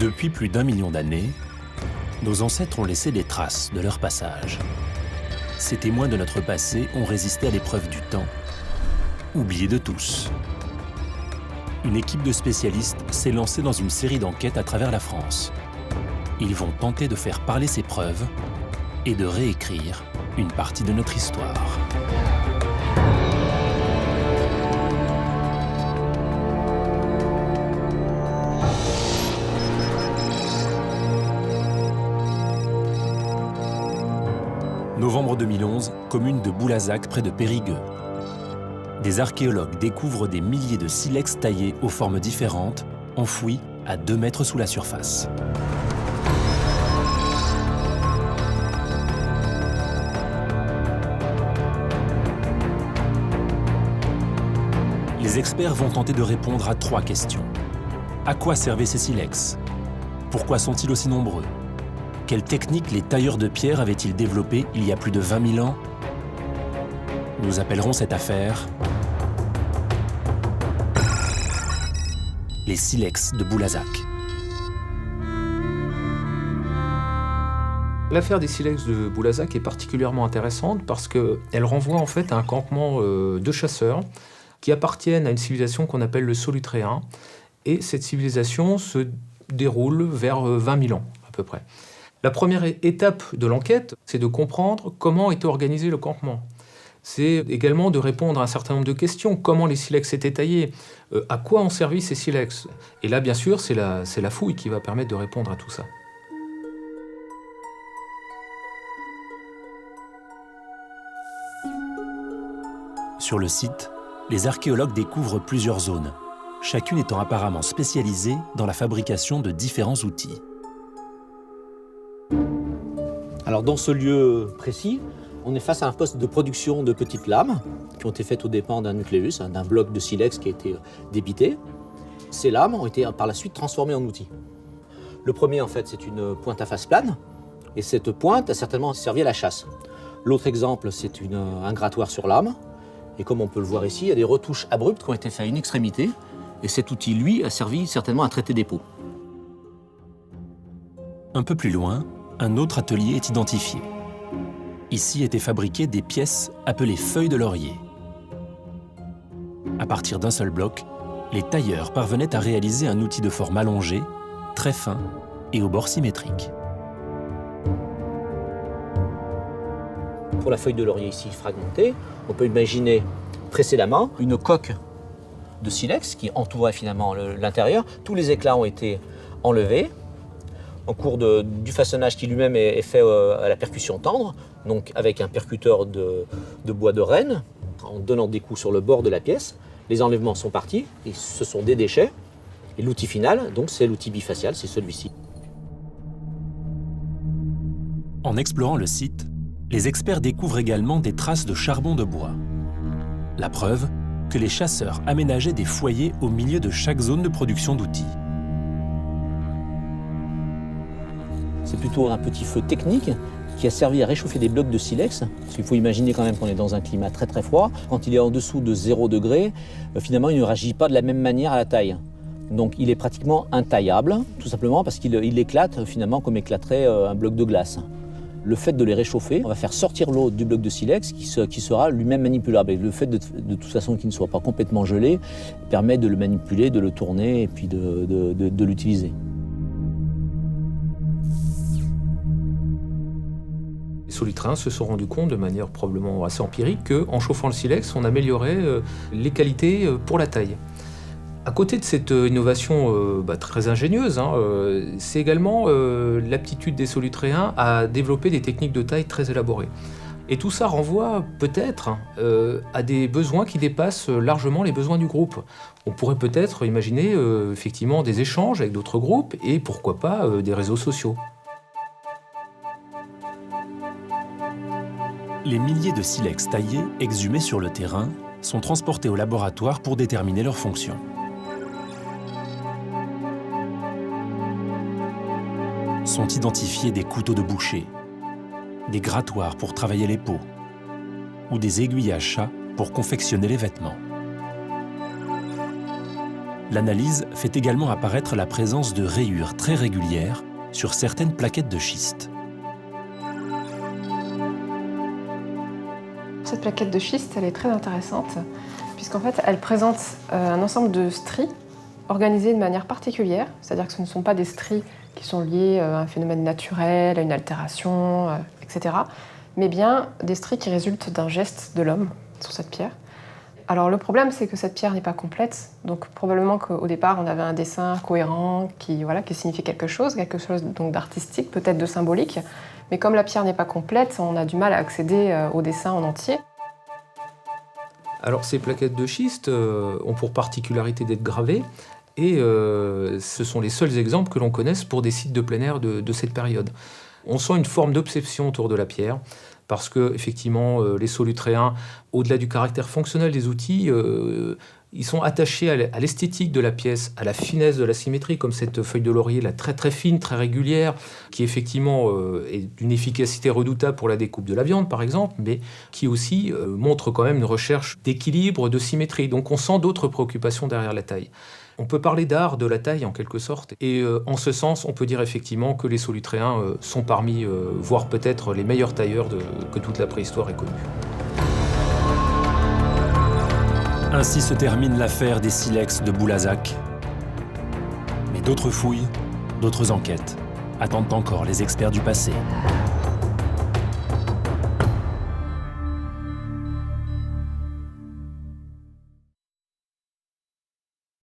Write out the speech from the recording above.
Depuis plus d'1 million d'années, nos ancêtres ont laissé des traces de leur passage. Ces témoins de notre passé ont résisté à l'épreuve du temps, oubliés de tous. Une équipe de spécialistes s'est lancée dans une série d'enquêtes à travers la France. Ils vont tenter de faire parler ces preuves et de réécrire une partie de notre histoire. Novembre 2011, commune de Boulazac près de Périgueux. Des archéologues découvrent des milliers de silex taillés aux formes différentes, enfouis à 2 mètres sous la surface. Les experts vont tenter de répondre à 3 questions. À quoi servaient ces silex? Pourquoi sont-ils aussi nombreux? Quelles techniques les tailleurs de pierre avaient-ils développées il y a plus de 20 000 ans? Nous appellerons cette affaire les silex de Boulazac. L'affaire des silex de Boulazac est particulièrement intéressante parce qu'elle renvoie en fait à un campement de chasseurs qui appartiennent à une civilisation qu'on appelle le Solutréen. Et cette civilisation se déroule vers 20 000 ans à peu près. La première étape de l'enquête, c'est de comprendre comment était organisé le campement. C'est également de répondre à un certain nombre de questions. Comment les silex étaient taillés? À quoi ont servi ces silex? Et là, bien sûr, c'est la fouille qui va permettre de répondre à tout ça. Sur le site, les archéologues découvrent plusieurs zones, chacune étant apparemment spécialisée dans la fabrication de différents outils. Alors dans ce lieu précis, on est face à un poste de production de petites lames qui ont été faites aux dépens d'un nucléus, d'un bloc de silex qui a été débité. Ces lames ont été par la suite transformées en outils. Le premier, en fait, c'est une pointe à face plane, et cette pointe a certainement servi à la chasse. L'autre exemple, c'est un grattoir sur lame, et comme on peut le voir ici, il y a des retouches abruptes qui ont été faites à une extrémité, et cet outil, lui, a servi certainement à traiter des peaux. Un peu plus loin, un autre atelier est identifié. Ici étaient fabriquées des pièces appelées feuilles de laurier. À partir d'un seul bloc, les tailleurs parvenaient à réaliser un outil de forme allongée, très fin et au bord symétrique. Pour la feuille de laurier ici fragmentée, on peut imaginer précédemment une coque de silex qui entourait finalement l'intérieur. Tous les éclats ont été enlevés en cours du façonnage qui lui-même est fait à la percussion tendre, donc avec un percuteur de bois de renne, en donnant des coups sur le bord de la pièce. Les enlèvements sont partis, et ce sont des déchets. Et l'outil final, donc, c'est l'outil bifacial, c'est celui-ci. En explorant le site, les experts découvrent également des traces de charbon de bois. La preuve que les chasseurs aménageaient des foyers au milieu de chaque zone de production d'outils. C'est plutôt un petit feu technique qui a servi à réchauffer des blocs de silex. Parce qu'il faut imaginer quand même qu'on est dans un climat très très froid. Quand il est en dessous de 0 degré, finalement il ne réagit pas de la même manière à la taille. Donc il est pratiquement intaillable, tout simplement parce qu'il éclate finalement comme éclaterait un bloc de glace. Le fait de les réchauffer, on va faire sortir l'eau du bloc de silex qui sera lui-même manipulable. Et le fait de toute façon qu'il ne soit pas complètement gelé permet de le manipuler, de le tourner et puis de l'utiliser. Les Solutréens se sont rendus compte de manière probablement assez empirique qu'en chauffant le silex, on améliorait les qualités pour la taille. À côté de cette innovation très ingénieuse, c'est également l'aptitude des Solutréens à développer des techniques de taille très élaborées. Et tout ça renvoie peut-être à des besoins qui dépassent largement les besoins du groupe. On pourrait peut-être imaginer effectivement des échanges avec d'autres groupes et pourquoi pas des réseaux sociaux. Les milliers de silex taillés, exhumés sur le terrain, sont transportés au laboratoire pour déterminer leur fonction. Sont identifiés des couteaux de boucher, des grattoirs pour travailler les peaux, ou des aiguilles à chat pour confectionner les vêtements. L'analyse fait également apparaître la présence de rayures très régulières sur certaines plaquettes de schiste. Cette plaquette de schiste, elle est très intéressante, puisqu'en fait, elle présente un ensemble de stries organisées de manière particulière, c'est-à-dire que ce ne sont pas des stries qui sont liées à un phénomène naturel, à une altération, etc., mais bien des stries qui résultent d'un geste de l'homme sur cette pierre. Alors le problème, c'est que cette pierre n'est pas complète, donc probablement qu'au départ, on avait un dessin cohérent qui signifiait quelque chose donc d'artistique, peut-être de symbolique, mais comme la pierre n'est pas complète, on a du mal à accéder au dessin en entier. Alors ces plaquettes de schiste ont pour particularité d'être gravées, et ce sont les seuls exemples que l'on connaisse pour des sites de plein air de cette période. On sent une forme d'obsession autour de la pierre, parce que effectivement, les solutréens, au-delà du caractère fonctionnel des outils, ils sont attachés à l'esthétique de la pièce, à la finesse de la symétrie, comme cette feuille de laurier là, très très fine, très régulière, qui effectivement est d'une efficacité redoutable pour la découpe de la viande, par exemple, mais qui aussi montre quand même une recherche d'équilibre, de symétrie. Donc on sent d'autres préoccupations derrière la taille. On peut parler d'art de la taille en quelque sorte, et en ce sens, on peut dire effectivement que les solutréens sont parmi, voire peut-être les meilleurs tailleurs que toute la préhistoire ait connue. Ainsi se termine l'affaire des silex de Boulazac. Mais d'autres fouilles, d'autres enquêtes attendent encore les experts du passé.